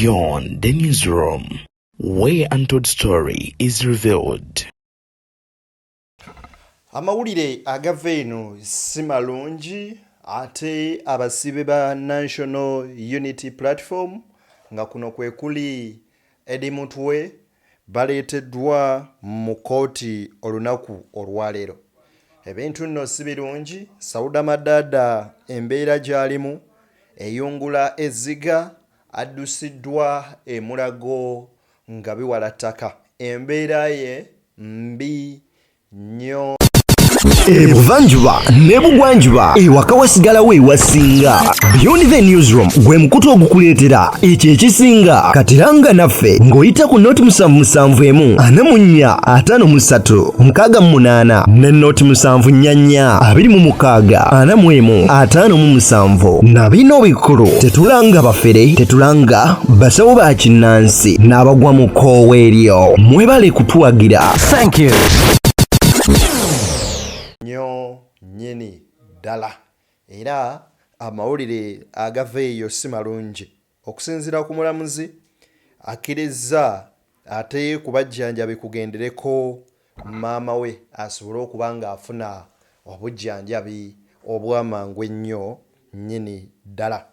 Beyond the newsroom, where untold story is revealed. Amawulire agava eno si malungi ate abasibe ba National Unity Platform nga kuno kwe kuli Edi Mutwe baleeteddwa mu kooti olunaku olwaleero. Ebintu nno si birungi. Sauda Madada embeera gy'alimu eyungula ezziga, addusiddwa emulago nga biwala ttaka. Embeera ye mbi nnyo. Ebuvanjuba n'ebugwanjuba ewaka wasigalawo ewasinga. Beyond the newsroom gwe mukutu ogukuleetera ekyo ekisinga. Katiranga naffe ng'oyita ku noti 771 44 53 ne noti 744 26 41 na bino bikulu. Tetulanga bafere, tetulanga basawo ba kinnansi n'abagwa mu kkoowa eryo. Mwebale kutuwagira. Thank you. Nyo nyini ddala era amawulire agava eyo si malungi. Okusinziira ku mulamuzi akkiriza ate kubajjanjabi kugendereko maama we asobole okuba nga afuna obujjanjabi obw'amangu ennyo nyini ddala.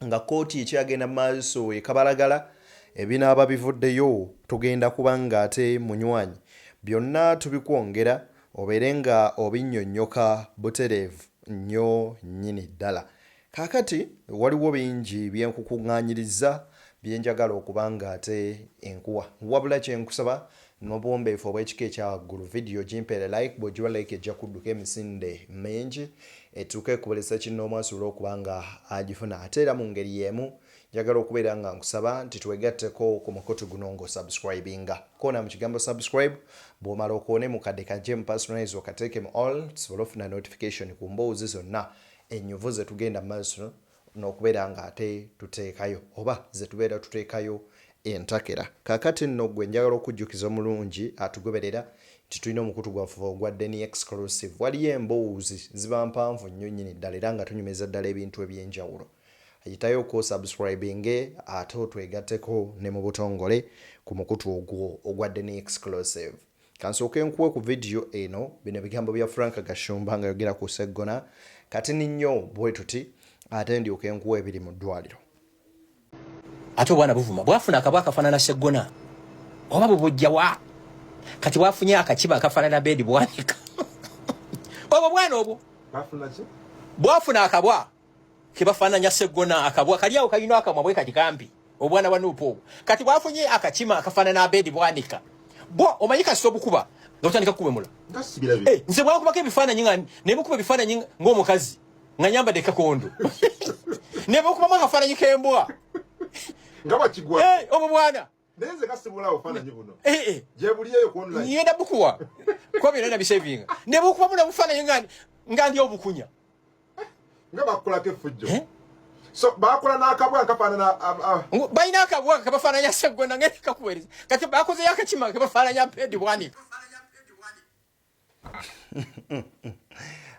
Nga kooti ekyagenda maaso ekabalagala ebinaaba bivuddeyo tugenda kuba nga ate munywanyi byonna tubikwongera obeere nga obinnyonnyoka butereevu nnyo nnyini ddala. Kaakati waliwo bingi byenkukuŋŋaanyiriza byenjagala okuba nga ate enkuwa. Wabula kyenkusaba n'obuwombeefu obw'ekika ekya waggulu vidiyo gimpeere like, bw'ogiwa like ejja kudduka emisinde mingi etuuke ekubulisa kinnoomu asobole okuba nga agifuna. Ate era mu ngeri y'emu njagala okubeera nga nkusaba nti twegatteko ku mukutu guno ng'osubscribinga. Koona mu kigambo subscribe bw'omala okoone mu kadde kajje mu personalize okateeke mu all tusobole ofuna notification ku mboozi zonna ennyuvu ze tugenda mu maaso n'okubeera nga ate tuteekayo oba ze tubeera tuteekayo entakera. Kaakati nno gwe njagala okujjukiza omulungi atugoberera nti tulina omukutu gwaffe ogwa Deni exclusive. Waliyo emboozi ziba mpanvu nnyo nnyini ddala era nga tunyumiza ddala ebintu eby'enjawulo. Ayitayo ko subscribing ate otwegatteko ne mu butongole ku mukutu ogwo ogwa Deni exclusive. Kansooke nkuwe ku video eno bino ebigambo bya Frank Gashumba nga yogera ku Seggona kati nnyo bwe tuti ate ndyoke nkuwe ebiri mu ddwaliro. Ate obwana buvuma bwafuna akabwa akafaanana Seggona oba bubujja wa kati bwafunye akakiba akafaanana bedi bwanika obwo bwana obwo bwafuna akabwa kebafaananya Seggona akabwa kali awo kalina akamwa bwe kati kampi obwana bwa NUP obwo kati bwafunye akakima akafaanana bedi bwanika bwo omanyika sobukuba ngotandika kubemula nze bwakubako ebifaananyi nga ne bukuba ebifaananyi ng'omukazi nga nyambadde kakondo ne bukubamu akafaananyi k'embwa ngaba kigwa obo bwana neze kasibula ofaananyi buno je buli eyo ku online yenda bukuwa kwa bino na bisevinga ne bukubamu na bufaananyi nga ndi obukunya ngaba kulake fujjo so bakola n'akabwa kafaanana bayina akabwa kabafaananya Seggona ngene kakuwereza kati bakoze yakakima kabafaananya bedi bwanika.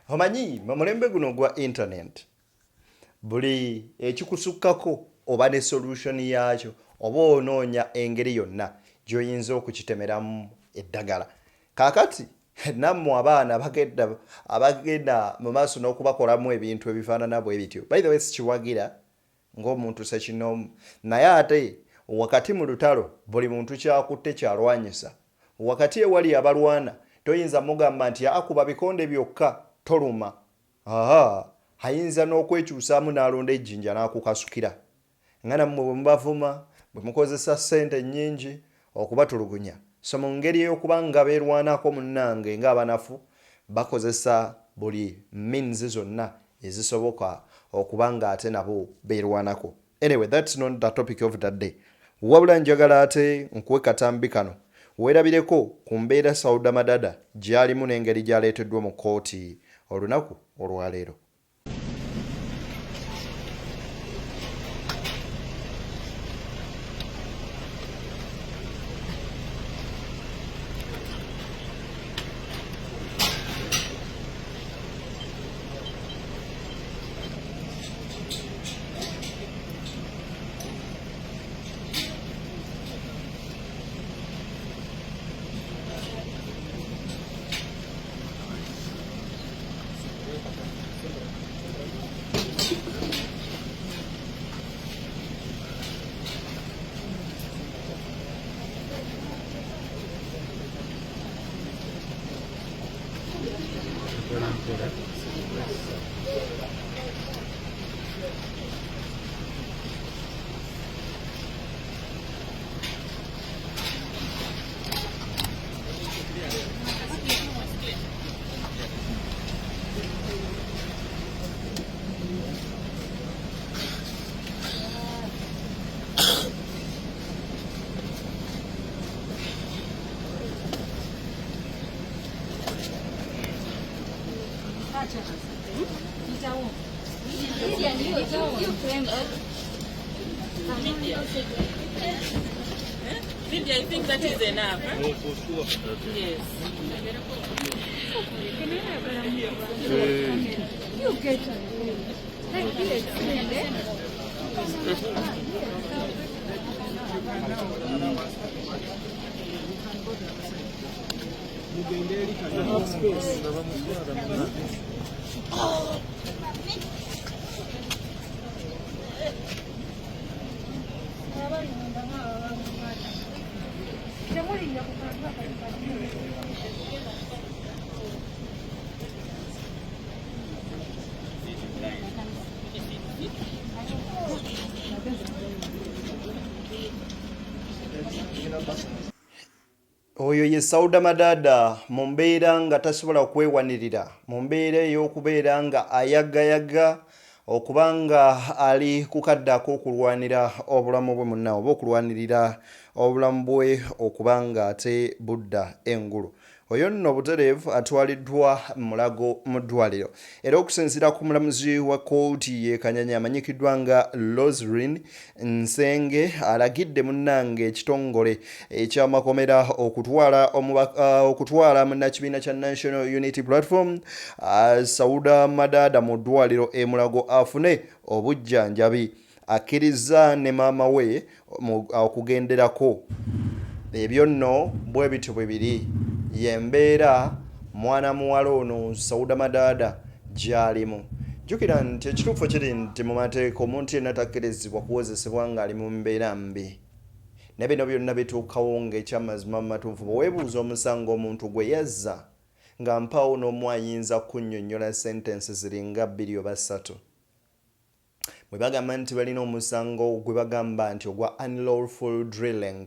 Omanyi mu mulembe guno gwa internet buli ekikusukkako oba ne solution yaakyo oba onoonya engeri yonna gy'oyinza okukitemeramu eddagala. Kaakati nammwe abaana abagenda mu maaso n'okubakolamu ebintu ebifaanana bwe bityo. By the way sikiwagira ng'omuntu sekinoomu naye ate wakati mu lutalo buli muntu kyakutte kyalwanyisa. Wakati ewali abalwana toyinza mugamba nti akuba bikonde byokka toluma. Ayinza n'okwekyusaamu n'alonda ejjinja n'akukasukira. Nga nammwe bwe mubavuma bwe mukozesa ssente nnyingi okubatulugunya. So mu ngeri y'okuba nga beerwanako munnange ng'abanafu bakozesa buli means zonna ezisoboka okuba nga ate nabo beerwanako. Anyway, that's not the topic of that day. Wabula njagala ate nkuwe katambi kano weerabireko ku mbeera Sauda Madada gy'alimu n'engeri gy'aleeteddwa mu kooti olunaku olwaleero. Lydia, I think that is enough. Huh? No, for sure. Yes. You get it. Oyo ye Sauda Madada mu mbeera nga tasobola kwewanirira, mu mbeera ey'okubeera nga ayagayaga okubanga ali kukaddako okulwanira obulamu bwe munnawe oba okulwanirira obulamu bwe okubanga ate budda engulu. Oyo nno butereevu atwaliddwa mulago mu ddwaliro era okusinziira ku mulamuzi wa kkooti ye Kanyanya amanyikiddwa nga Roslyn Nsenge alagidde munnange ekitongole eky'amakomera okutwala munnakibiina kya National Unity Platform Sauda Madada mu ddwaliro emulago afune obujjanjabi. Akkiriza ne maama we okugenderako. Ebyo nno bwe bityo bwe biri. Embeera mwana muwala ono Sauda Madada gy'alimu. Jjukira nti ekituufu kiri nti mu mateeka omuntu yenna takkirizibwa kuwozesebwa ng'ali mu mbeera mbi. Ne bino byonna bituukawo ng'ekyamazima mu matuufu bwe weebuuza omusango omuntu gwe yazza nga mpaawo n'omu ayinza kunnyonnyola sentensi ziringa 2 oba 3. Bwe bagamba nti balina omusango gwe bagamba nti ogwa unlawful drilling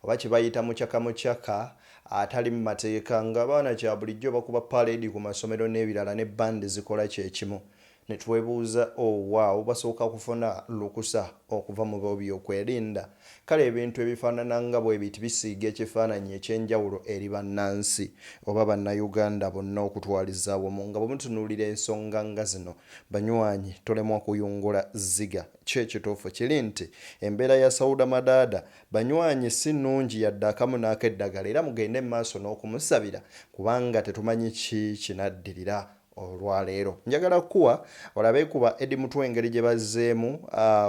oba kye bayita mukyaka atali mu mateeka ng'abaana kya bulijjo bakuba parade ku masomero n'ebirala ne bandi zikola kyekimu. Ne twebuuza waawo basooka kufuna lukusa okuva mu bo by'okwerinda. Kale ebintu ebifaanana nga bwe biti bisiiga ekifaananyi eky'enjawulo eri bannansi oba bannayuganda bonna okutwaliza awamu nga bwe mutunuulira ensonga nga zino banywanyi tolemwa kuyungula ziga. Kyekituufu kiri nti embeera ya Sauda Madada banywanyi si nnungi yadde akamu n'akeddagala era mugende mu maaso n'okumusabira kubanga tetumanyi ki kinaddirira olwaleero. Njagala kuwa olabe kuba Eddie Mutwe engeri gye bazzeemu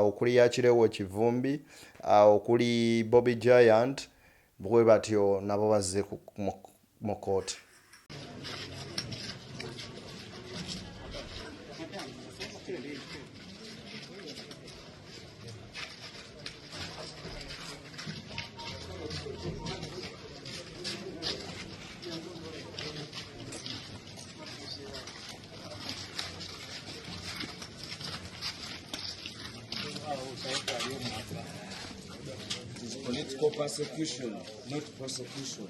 okuli Yakirewo Kivumbi okuli Bobby Giant bwe batyo nabo bazze mu kooti. It is political persecution, not prosecution.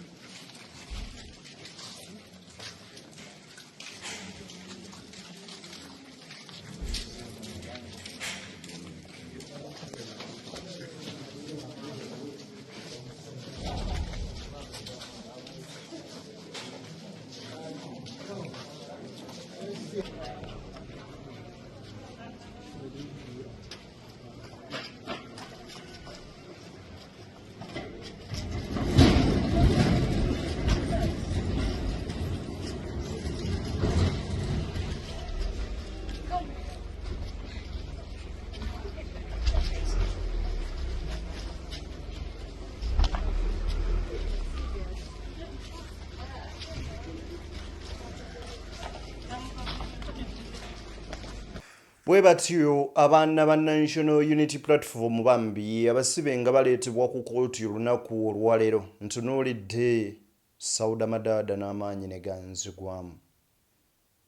Bwe batyo abaana ba National Unity Platform bambi abasibe nga baleetebwa ku kkooti olunaku olwaleero. Ntunuulidde Sauda Madada n'amaanyi ne ganzigwamu.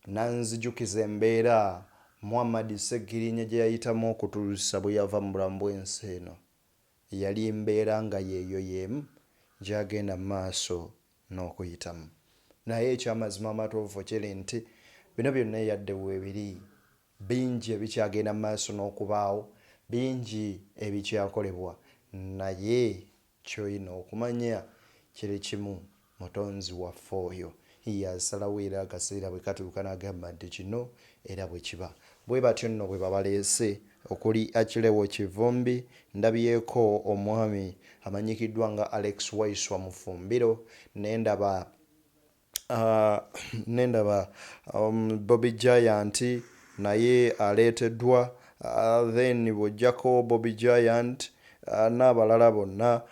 nanzijukiza embeera Muhammad Segirinnya gye yayitamu okutuusa bwe yava mu bulamu bw'ensi eno. Yali mbeera nga yeeyo yeemu gy'agenda mu maaso n'okuyitamu. Naye ekyamazima amatuufu kiri nti bino byonna yadde weebiri, bingi ebikyagenda mu maaso n'okubaawo, bingi ebikyakolebwa, naye ky'olina okumanya kiri kimu, mutonzi waffe oyo yasalawo era akaseera bwe katuuka n'agamba nti kino era bwe kiba. Bwe batyo nno bwe babaleese okuli Akilewo Kivumbi, ndabyeko omwami amanyikiddwa nga Alex Waiswa Mufumbiro, nendaba Bobby Giant naye aleeteddwa, then bw'ojjako Bobby Giant n'abalala bonna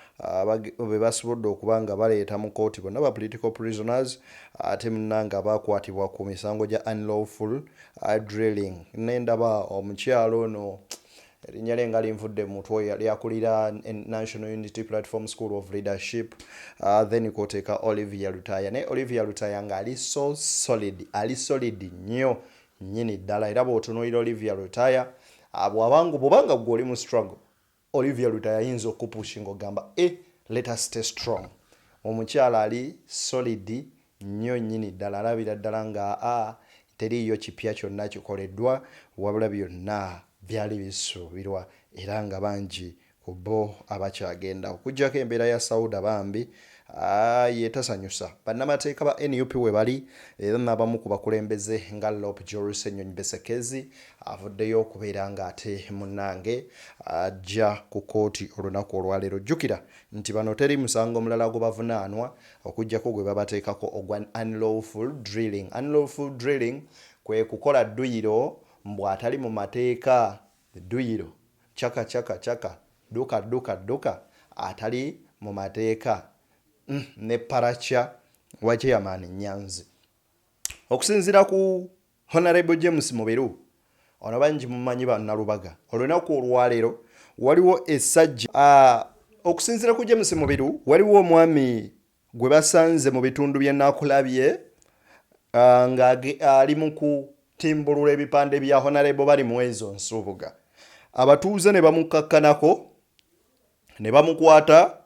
be basobodde okuba nga baleeta mu kooti, bonna ba political prisoners, ate munnanga bakwatibwa ku misango gya unlawful drilling. Nendaba omukyalo ono erinnya lye nga linvudde mu mutwe, yali akulira National Unity Platform School of Leadership, then kwoteeka Olivia Lutaya. Naye Olivia Lutaya nga ali solid nnyo nnyini ddala, era bw'otunuulira Olivia Lutaya bw'obanga gw'oli mu struggle, Olivia Lutaya ayinza okupushinga ogamba let us stay strong. Omukyala ali solid nnyo nnyini ddala, alabira ddala nga teriiyo kipya kyonna kikoleddwa, wabula byonna byali bisuubirwa, era nga bangi ku bo abakyagenda. Okuggyako embeera ya Sauda bambi yetasanyusa. Bannamateeka ba NUP we bali, era n'abamu ku bakulembeze nga Lop Joris Ennyonyi Besekezi avuddeyo okubeera ng'ate munnange ajja ku kooti olunaku olwaleero. Jjukira nti bano teri musango mulala gwe bavunaanwa okuggyako gwe babateekako ogwa unlawful drilling. Unlawful drilling kwe kukola dduyiro mbw'atali mu mateeka, dduyiro chaka duka atali mu mateeka, ne paracha wa chairman Nyanzi. Okusinziira ku Honorable James Mubiru, ono bangi mumanyi bannalubaga, olunaku olwaleero waliwo essajja. Okusinziira ku James Mubiru, waliwo omwami gwe basanze mu bitundu bye Nakulabye nga ali mu kutimbulula ebipande bya Honorable bali mu ezo Nsubuga. Abatuuze ne bamukakkanako ne bamukwata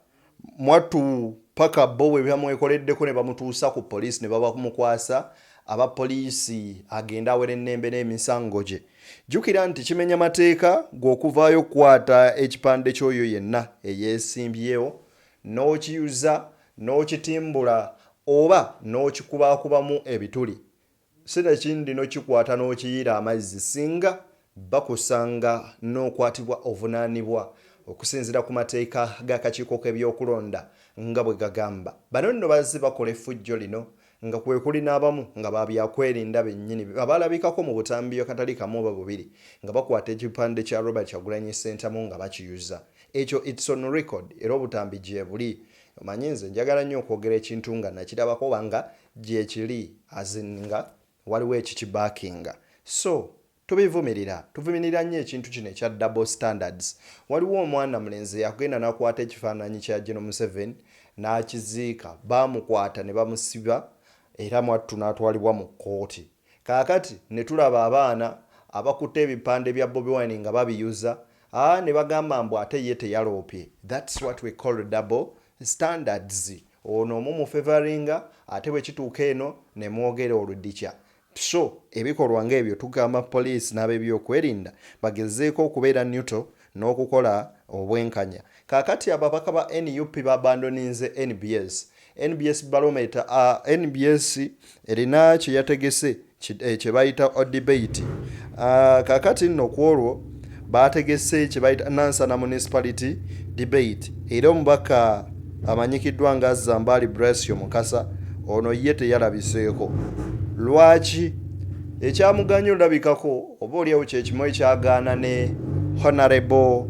mwattu paka bo bwe bamwekoleddeko ne bamutuusa ku poliisi ne babamukwasa. Abapoliisi agenda awera ennembe n'emisango gye. Jjukira nti kimenya mateeka gw'okuvaayo okukwata ekipande ky'oyo yenna eyeesimbyewo n'okiyuza n'okitimbula oba n'okikubakubamu ebituli, sinakindi n'okikwata n'okiyiira amazzi, singa bakusanga n'okwatibwa ovunaanibwa okusinziira ku mateeka g'akakiiko k'ebyokulonda nga bwe gagamba. Bano nno bazze bakola effujjo lino nga kwe kuli n'abamu nga babyakwerinda bennyini abalabikako mu butambi akatali kamu oba bubiri nga bakwata ekipande kya Robert Kyagulanyi Ssentamu nga bakiyuza. Ekyo it's on record, era obutambi gye buli. Omanyi nze njagala nnyo okwogera ekintu nga nakirabako banga gye kiri azinga waliwo ekikibaakinga. So tuvumirira nnyo ekintu kino ekya double standards. Waliwo omwana mulenzi yakugenda n'akwata ekifaananyi kya General Museveni n'akiziika, baamukwata ne bamusiba era mwattu n'atwalibwa mu kkooti. Kaakati ne tulaba abaana abakutte ebipande bya Bobi Wine nga babiyuza, ne bagamba mbu ate ye teyaloopye. That's what we call double standards. Ono mumufavoringa ate bwe kituuka eno ne mwogera oludikya. So ebikolwa ng'ebyo tugamba poliisi n'ab'ebyokwerinda bagezeeko okubeera neutral n'okukola obwenkanya. Kaakati ababaka ba NUP babandoninze NBS barometer. NBS erina kye yategese kye bayita debate. Kaakati nno ku olwo bategese kye bayita Nansana Municipality debate. Era omubaka amanyikiddwa nga Zambali Brasio Mukasa, ono ye teyalabiseeko. Lwaki? Ekyamuganya olabikako oba oliawo kyekimu ekyagaana ne Honorable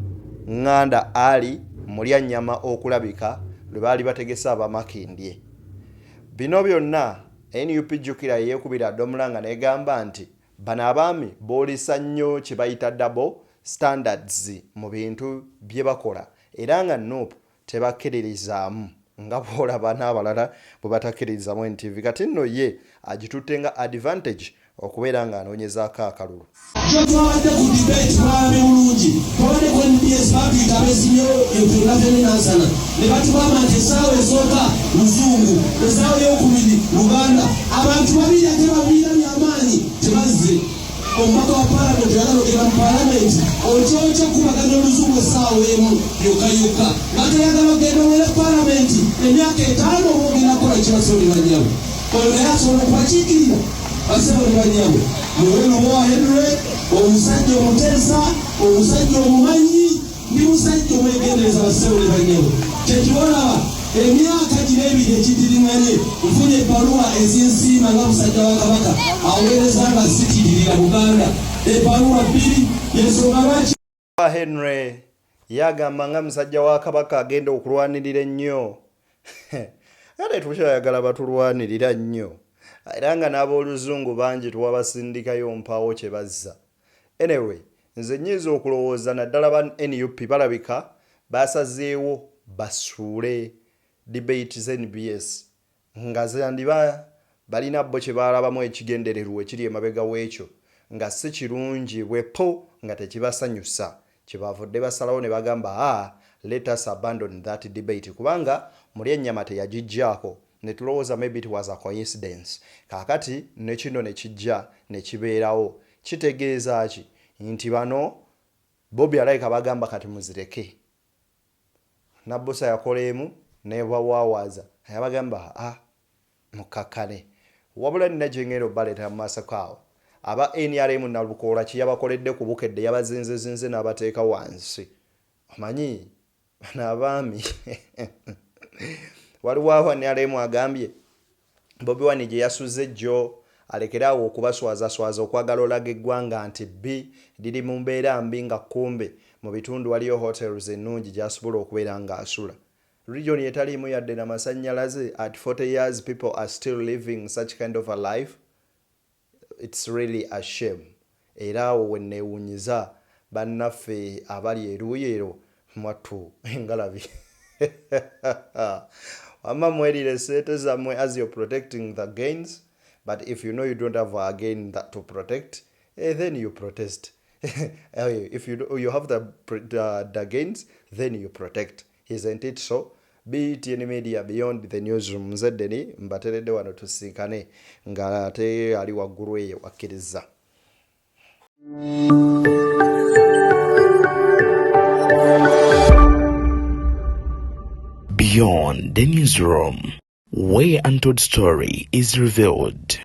Nganda Ali Mulyanyama okulabika lwe baali bategesa abamakindye. Bino byonna NUP jjukira yeekubira Domulanga n'egamba nti bano abaami boolesa nnyo kye bayita double standards mu bintu bye bakola, era nga NUP tebakkiririzaamu nga bw'olaba n'abalala bwe batakkiririzaamu NTV. Kati nno ye agitutte nga advantage okubeera ng'anoonyezaako akalulu. kyo twabadde ku debate mwalabe bulungi twabadde ku NBS baatuyita abeesimyewo byonna feminansana ne batugamba nti essaawa esooka luzungu essaawa eyokubiri luganda abantu babiri ate babiira byamaanyi tebazze omubaka wa paalamenti yagalogera mu paalamenti okyokyo kubagana oluzungu essaawa emu yokayokka nga teyagala ogenda were paalamenti emyaka 5 obwogenda kukola kibasooli banyabo oyo naye asobola okubakiikirira basobola banyabo muweluwa henry omusajja omuteesa omusajja omumanyi ndi musajja omwegendereza basobola banyabo kyekibolaba emyaka gino ebiri ekiddiringanye nfunye ebbaluwa ezinsiima nga musajja wa kabaka aweereza nga zikiririra Buganda ebbaluwa 2 yensonga lwaki Henry yagamba nga musajja wa kabaka agenda okulwanirira ennyo ate tukyayagala batulwanirira nnyo era nga n'abooluzungu bangi tuwabasindikayo mpaawo kye bazza. Anyway, nze nyiza okulowooza naddala ba NUP balabika basazeewo basuule debate z NBS nga zandiba balina bo kye baalabamu ekigendererwa ekiri emabega w'ekyo nga si kirungi bwepo nga tekibasanyusa kyebavudde basalawo ne bagamba let us abandon that debate kubanga muli ennyama teyagijjaako ne tulowooza maybe it was a coincidence. Kaakati ne kino ne kijja ne kibeerawo kitegeeza ki nti bano Bobby Alayika bagamba kati muzireke. Nabbosa yakola emu nebawaawaza yabagamba mukakkane wabula nina gyengero baleta mu maaso kaawo aba NRM nalukoola kiyabakoledde ku bukedde yabazinzezinze n'abateeka wansi. Omanyi bano abaami waliwo awo NRM agambye Bobi Wine gye yasuze jjo alekeraawo okubaswazaswaza okwagala olaga eggwanga nti B liri mu mbeera mbi nga kumbe mu bitundu waliyo hotels ennungi gy'asobola okubeera ng'asula. Region etaliimu yadde n'amasannyalaze at 40 years people are still living such kind of a life. It's really a shame. Era awo we neewunyiza bannaffe abali eruuyi mwattu engalabi. Wamma mwerire sente zammwe as you're protecting the gains, but if you know you don't have a gain that to protect, then you protest. If you have the gains, then you protect. Isn't it so? BTN Media Beyond the Newsroom Zedeni mbateredde wano tusinkane nga ate ali waggulu eyo wakkiriza. Beyond the Newsroom, where untold story is revealed.